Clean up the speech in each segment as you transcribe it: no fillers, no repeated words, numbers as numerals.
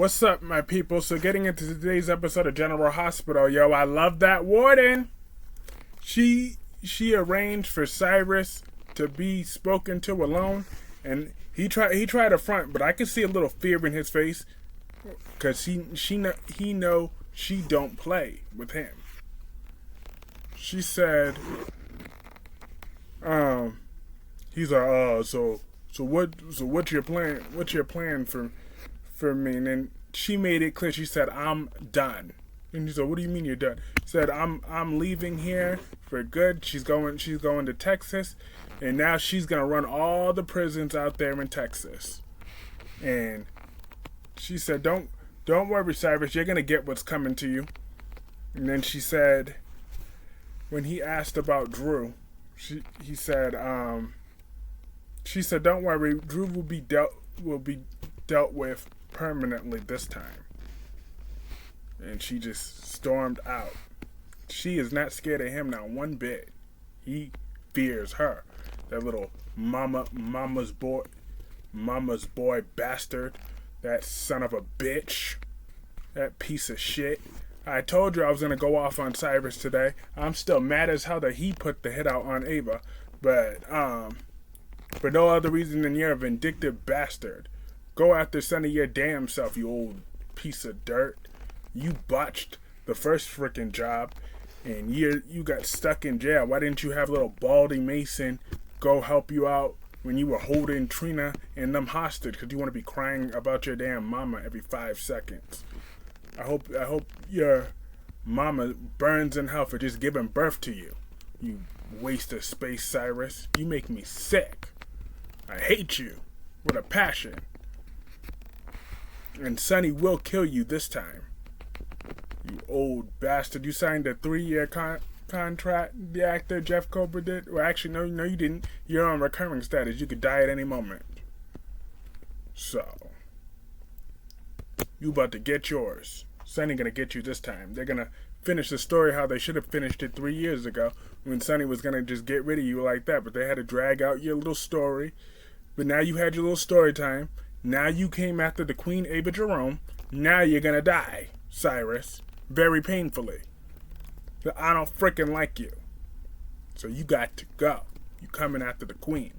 What's up, my people? So getting into today's episode of General Hospital, yo, I love that warden. She arranged for Cyrus to be spoken to alone, and he tried to front, but I could see a little fear in his face, cause he know she don't play with him. She said, he's like, so what's your plan? What's your plan for me? And then she made it clear. She said, I'm done. And he said, what do you mean you're done? She said, I'm leaving here for good. She's going to Texas, and now she's gonna run all the prisons out there in Texas. And she said, don't worry, Cyrus, you're gonna get what's coming to you. And then she said, when he asked about Drew, she said, don't worry, Drew will be dealt with permanently this time. And she just stormed out. She is not scared of him not one bit. He fears her. That little mama's boy bastard. That son of a bitch. That piece of shit. I told you I was gonna go off on Cyrus today. I'm still mad as hell that he put the hit out on Ava, but for no other reason than you're a vindictive bastard. Go after Sonny your damn self, you old piece of dirt. You botched the first freaking job, and you got stuck in jail. Why didn't you have little Baldy Mason go help you out when you were holding Trina and them hostage? Because you want to be crying about your damn mama every 5 seconds. I hope your mama burns in hell for just giving birth to you. You waste of space, Cyrus. You make me sick. I hate you with a passion. And Sonny will kill you this time. You old bastard. You signed a 3-year contract, the actor Jeff Cobra did. Well, actually, no, you didn't. You're on recurring status. You could die at any moment. So, you about to get yours. Sonny gonna get you this time. They're gonna finish the story how they should have finished it 3 years ago, when Sonny was gonna just get rid of you like that. But they had to drag out your little story. But now you had your little story time. Now you came after the Queen Ava Jerome. Now you're gonna die, Cyrus. Very painfully. But I don't frickin' like you. So you got to go. You coming after the Queen.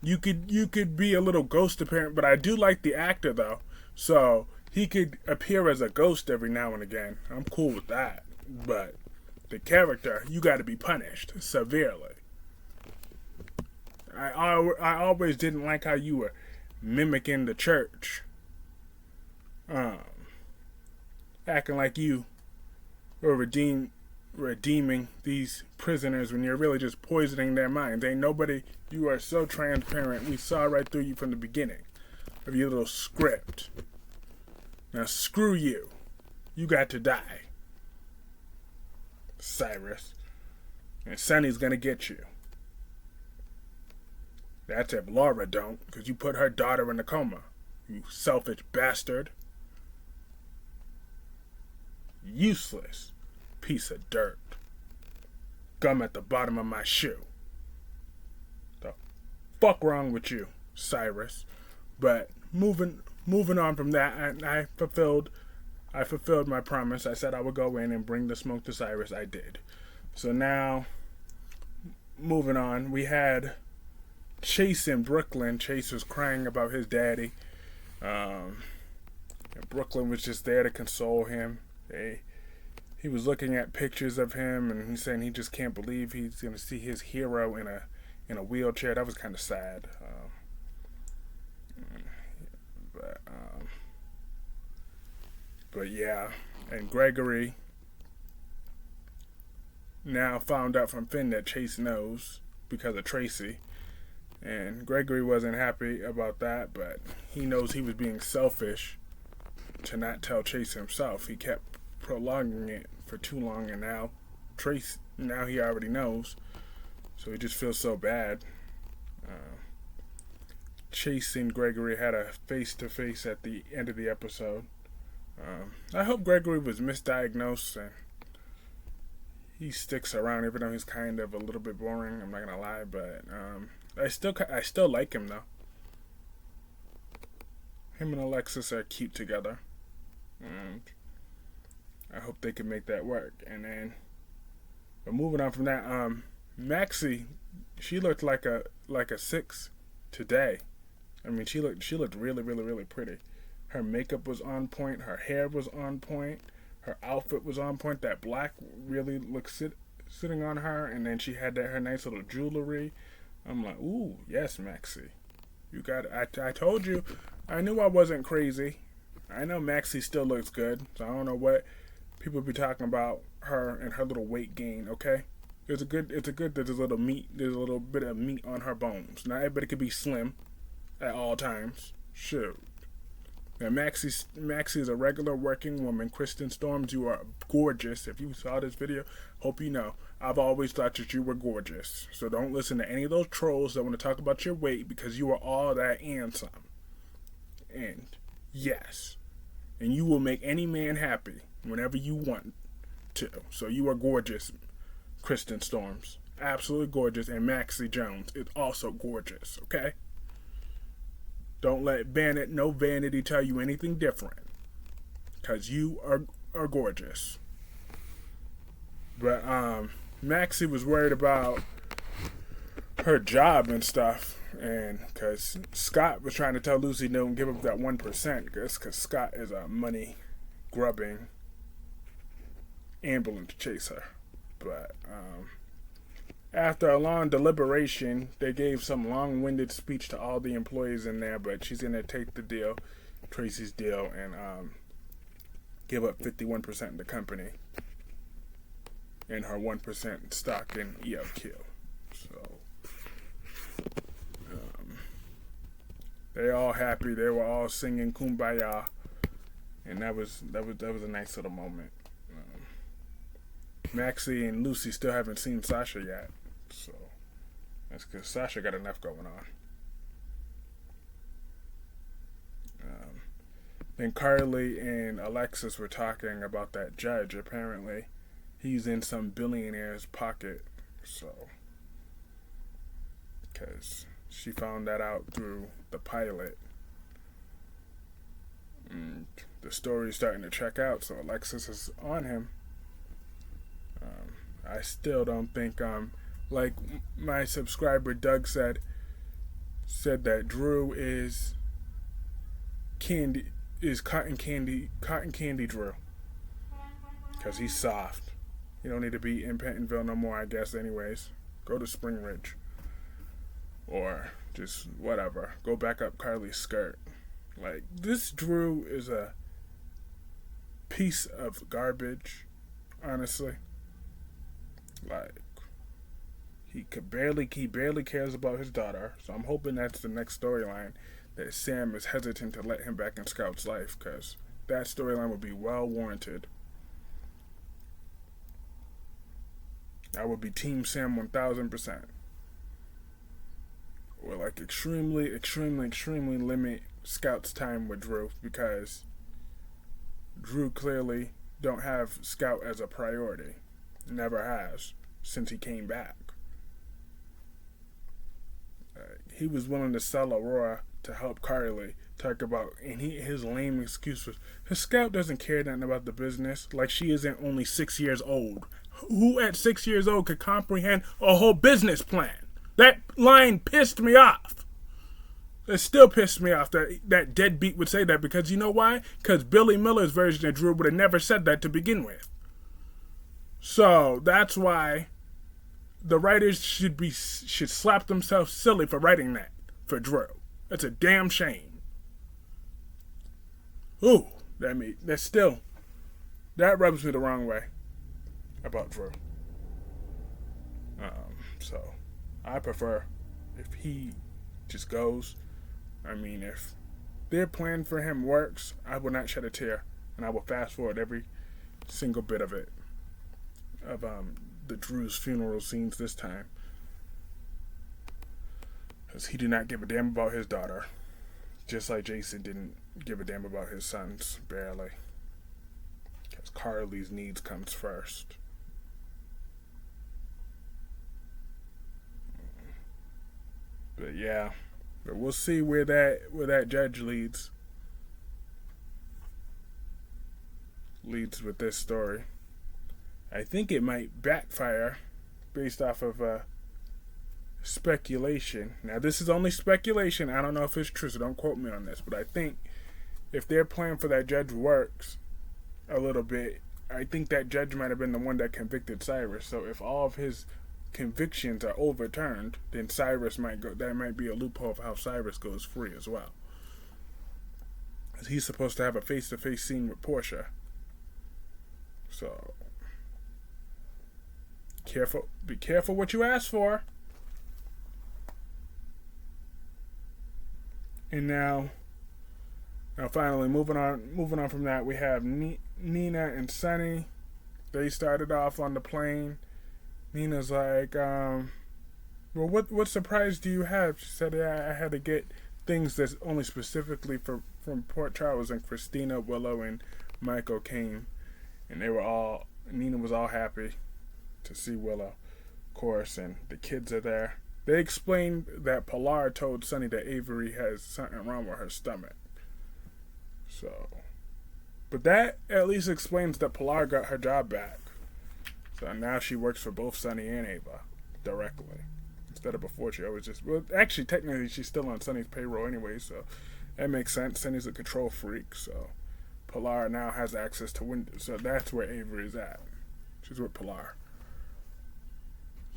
You could be a little ghost appearance, but I do like the actor though. So he could appear as a ghost every now and again. I'm cool with that. But the character, you gotta be punished severely. I always didn't like how you were mimicking the church. Acting like you were redeeming these prisoners when you're really just poisoning their minds. Ain't nobody, you are so transparent. We saw right through you from the beginning of your little script. Now screw you. You got to die, Cyrus. And Sonny's gonna get you. That's if Laura don't, because you put her daughter in a coma. You selfish bastard. Useless piece of dirt. Gum at the bottom of my shoe. The fuck wrong with you, Cyrus? But moving on from that, I fulfilled my promise. I said I would go in and bring the smoke to Cyrus. I did. So now, moving on, we had Chase in Brooklyn. Chase was crying about his daddy. And Brooklyn was just there to console him. He was looking at pictures of him, and he's saying he just can't believe he's going to see his hero in a wheelchair. That was kind of sad. But yeah, and Gregory now found out from Finn that Chase knows because of Tracy. And Gregory wasn't happy about that, but he knows he was being selfish to not tell Chase himself. He kept prolonging it for too long, and now he already knows. So he just feels so bad. Chase and Gregory had a face-to-face at the end of the episode. I hope Gregory was misdiagnosed and he sticks around, even though he's kind of a little bit boring. I'm not gonna lie, but I still like him though. him and Alexis are cute together. And I hope they can make that work. And then, but moving on from that, Maxie, she looked like a 6 today. I mean, she looked really, really, really pretty. Her makeup was on point. Her hair was on point. Her outfit was on point. That black really looked sitting on her. And then she had her nice little jewelry. I'm like, ooh, yes, Maxie. You got it. I told you. I knew I wasn't crazy. I know Maxie still looks good. So I don't know what people be talking about her and her little weight gain, okay? It's a good that there's a little bit of meat on her bones. Not everybody could be slim at all times. Shoot. Now Maxie is a regular working woman. Kristen Storms, you are gorgeous. If you saw this video, hope you know. I've always thought that you were gorgeous. So don't listen to any of those trolls that want to talk about your weight, because you are all that and some. And yes. And you will make any man happy whenever you want to. So you are gorgeous, Kristen Storms. Absolutely gorgeous. And Maxie Jones is also gorgeous, okay? Don't let no vanity tell you anything different. Because you are gorgeous. But Maxie was worried about her job and stuff. And because Scott was trying to tell Lucy don't give up that 1%. Because Scott is a money grubbing ambulance chaser. But after a long deliberation, they gave some long-winded speech to all the employees in there, but she's going to take the deal, Tracy's deal, and give up 51% of the company and her 1% stock in ELQ. So they all happy. They were all singing Kumbaya, and that was a nice little moment. Maxie and Lucy still haven't seen Sasha yet, so that's because Sasha got enough going on. Then Carly and Alexis were talking about that judge. Apparently, he's in some billionaire's pocket, so because she found that out through the pilot. And the story's starting to check out, so Alexis is on him. I still don't think, like my subscriber Doug said that Drew is cotton candy Drew, because he's soft. You don't need to be in Pentonville no more, I guess. Anyways, go to Spring Ridge, or just whatever. Go back up Carly's skirt. Like, this Drew is a piece of garbage, honestly. Like, he barely cares about his daughter. So I'm hoping that's the next storyline, that Sam is hesitant to let him back in Scout's life, because that storyline would be well warranted. I would be Team Sam 1000%. Or like extremely limit Scout's time with Drew, because Drew clearly don't have Scout as a priority. Never has since he came back. He was willing to sell Aurora to help Carly. Talk about, and his lame excuse was his Scout doesn't care nothing about the business. Like, she isn't only 6 years old. Who at 6 years old could comprehend a whole business plan? That line pissed me off. It still pissed me off that deadbeat would say that, because you know why? Because Billy Miller's version of Drew would have never said that to begin with. So that's why the writers should slap themselves silly for writing that for Drew. That's a damn shame. Ooh, that rubs me the wrong way about Drew. So I prefer if he just goes. I mean, if their plan for him works, I will not shed a tear, and I will fast forward every single bit of it. Of the Drew's funeral scenes this time, because he did not give a damn about his daughter, just like Jason didn't give a damn about his sons, barely, because Carly's needs comes first. But yeah, but we'll see where that judge leads. leads with this story. I think it might backfire based off of speculation. Now, this is only speculation. I don't know if it's true, so don't quote me on this. But I think if their plan for that judge works a little bit, I think that judge might have been the one that convicted Cyrus. So if all of his convictions are overturned, then Cyrus might go. That might be a loophole of how Cyrus goes free as well. He's supposed to have a face-to-face scene with Portia. So be careful what you ask for. And now finally, moving on from that, we have Nina and Sonny. They started off on the plane. Nina's like, well, what surprise do you have? She said, I had to get things that's only specifically from Port Charles, and Kristina, Willow, and Michael came, and Nina was all happy to see Willow, of course, and the kids are there. They explained that Pilar told Sonny that Avery has something wrong with her stomach. So, but that at least explains that Pilar got her job back. So now she works for both Sonny and Ava directly. Instead of before, she always actually, technically, she's still on Sonny's payroll anyway, so that makes sense. Sonny's a control freak, so Pilar now has access to Windows. So that's where Avery's at. She's with Pilar.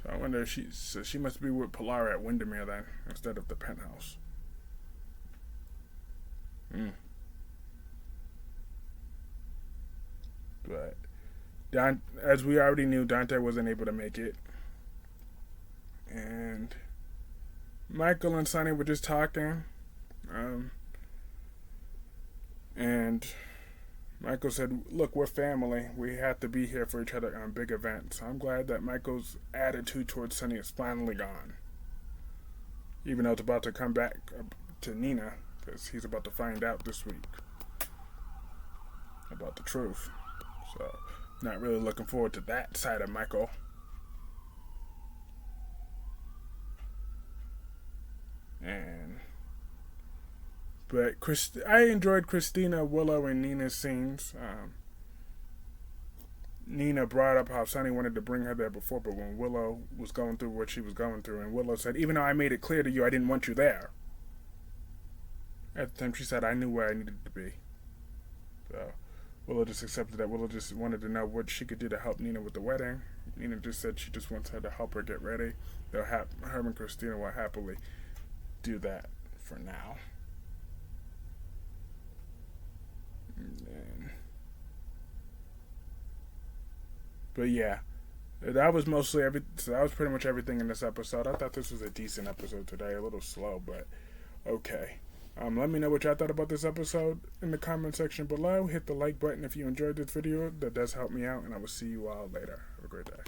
So I wonder if she must be with Pilar at Windermere then, instead of the penthouse. But as we already knew, Dante wasn't able to make it. And Michael and Sonny were just talking. And Michael said, look, we're family. We have to be here for each other on big events. So I'm glad that Michael's attitude towards Sonny is finally gone. Even though it's about to come back to Nina, because he's about to find out this week about the truth. So, not really looking forward to that side of Michael. But I enjoyed Kristina, Willow, and Nina's scenes. Nina brought up how Sonny wanted to bring her there before, but when Willow was going through what she was going through, and Willow said, even though I made it clear to you I didn't want you there. At the time she said, I knew where I needed to be. So Willow just accepted that. Willow just wanted to know what she could do to help Nina with the wedding. Nina just said she just wants her to help her get ready. Her and Kristina will happily do that for now. But yeah, that was mostly so that was pretty much everything in this episode. I thought this was a decent episode today, a little slow, but okay. Let me know what y'all thought about this episode in the comment section below. Hit the like button if you enjoyed this video. That does help me out, and I will see you all later. Have a great day.